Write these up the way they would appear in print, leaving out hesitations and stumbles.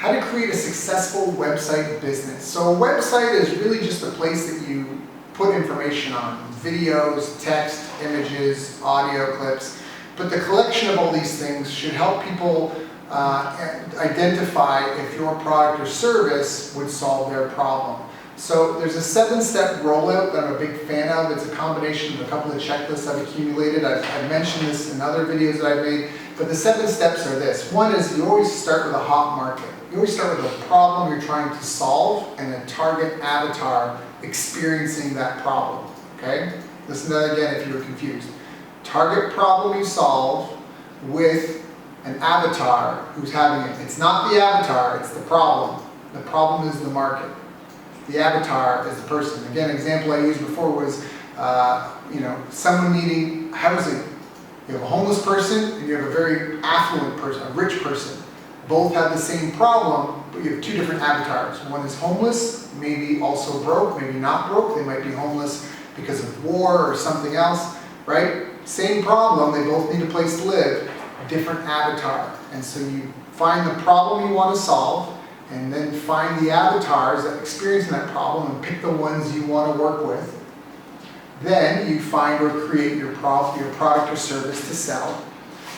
how to create a successful website business. So a website is really just a place that you put information on, videos, text, images, audio clips, but the collection of all these things should help people identify if your product or service would solve their problem. So there's a 7-step rollout that I'm a big fan of. It's a combination of a couple of checklists I've accumulated. I've mentioned this in other videos that I've made, but the 7 steps are this. One is you always start with a hot market. You always start with a problem you're trying to solve and a target avatar experiencing that problem, okay? Listen to that again if you were confused. Target problem you solve with an avatar who's having it. It's not the avatar, it's the problem. The problem is the market. The avatar is the person. Again, an example I used before was, someone needing housing. You have a homeless person and you have a very affluent person, a rich person. Both have the same problem, but you have 2 different avatars. One is homeless, maybe also broke, maybe not broke. They might be homeless because of war or something else, right? Same problem, they both need a place to live, different avatar. And so you find the problem you want to solve, and then find the avatars that experience that problem and pick the ones you want to work with. Then you find or create your product or service to sell.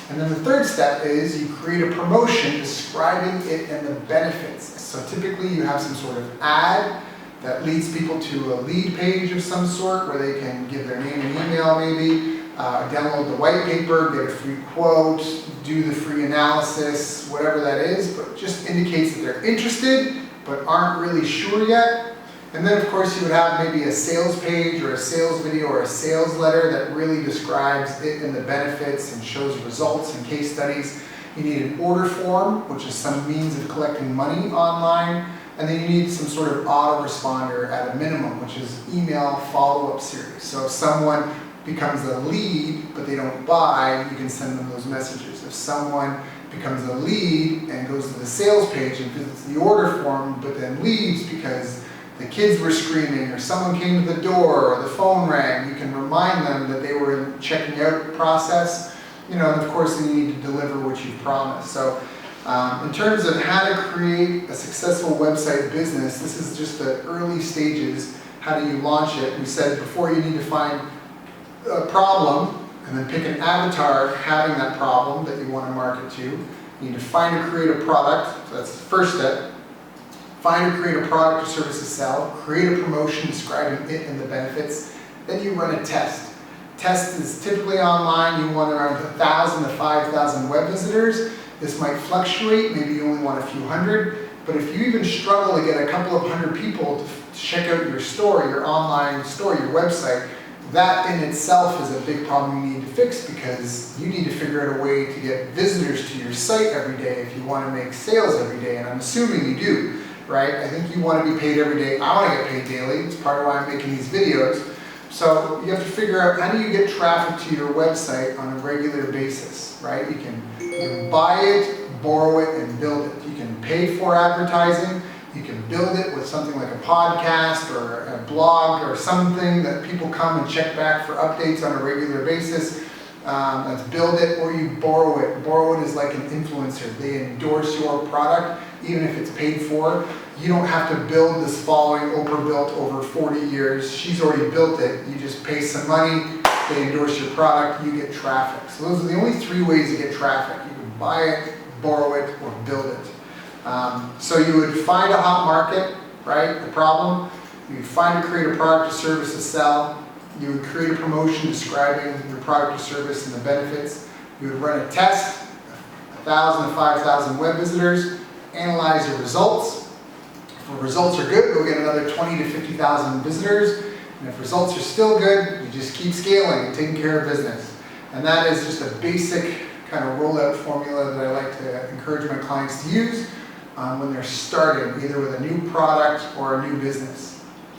And then the 3rd step is you create a promotion describing it and the benefits. So typically you have some sort of ad that leads people to a lead page of some sort where they can give their name and email maybe, download the white paper, get a free quote, do the free analysis, whatever that is, but just indicates that they're interested but aren't really sure yet. And then of course you would have maybe a sales page or a sales video or a sales letter that really describes it and the benefits and shows results and case studies. You need an order form, which is some means of collecting money online. And then you need some sort of autoresponder at a minimum, which is email follow-up series. So if someone becomes a lead but they don't buy, you can send them those messages. If someone becomes a lead and goes to the sales page and visits the order form but then leaves because the kids were screaming or someone came to the door or the phone rang, you can remind them that they were in the checking out process. And of course then you need to deliver what you've promised. So in terms of how to create a successful website business, this is just the early stages. How do you launch it? We said before you need to find a problem and then pick an avatar having that problem that you want to market to. You need to find or create a product. So that's the first step. Find or create a product or service to sell. Create a promotion describing it and the benefits. Then you run a test. Test is typically online. You want around 1,000 to 5,000 web visitors. This might fluctuate. Maybe you only want a few hundred. But if you even struggle to get a couple of hundred people to check out your store, your online store, your website, that in itself is a big problem you need to fix because you need to figure out a way to get visitors to your site every day if you want to make sales every day. And I'm assuming you do, right? I think you want to be paid every day. I want to get paid daily. It's part of why I'm making these videos. So you have to figure out how do you get traffic to your website on a regular basis, right? You can buy it, borrow it, and build it. You can pay for advertising. You can build it with something like a podcast or a blog or something that people come and check back for updates on a regular basis. Let's build it, or you borrow it. Borrow it is like an influencer. They endorse your product, even if it's paid for. You don't have to build this following Oprah built over 40 years. She's already built it. You just pay some money, they endorse your product, you get traffic. So those are the only 3 ways to get traffic. You can buy it, borrow it, or build it. So you would find a hot market, right, the problem. You would find or create a product or service to sell. You would create a promotion describing your product or service and the benefits. You would run a test, 1,000 to 5,000 web visitors, analyze your results. If the results are good, go get another 20 to 50,000 visitors. And if results are still good, you just keep scaling and taking care of business. And that is just a basic kind of rollout formula that I like to encourage my clients to use when they're starting, either with a new product or a new business.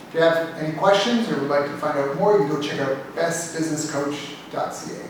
If you have any questions or would like to find out more, you can go check out bestbusinesscoach.ca.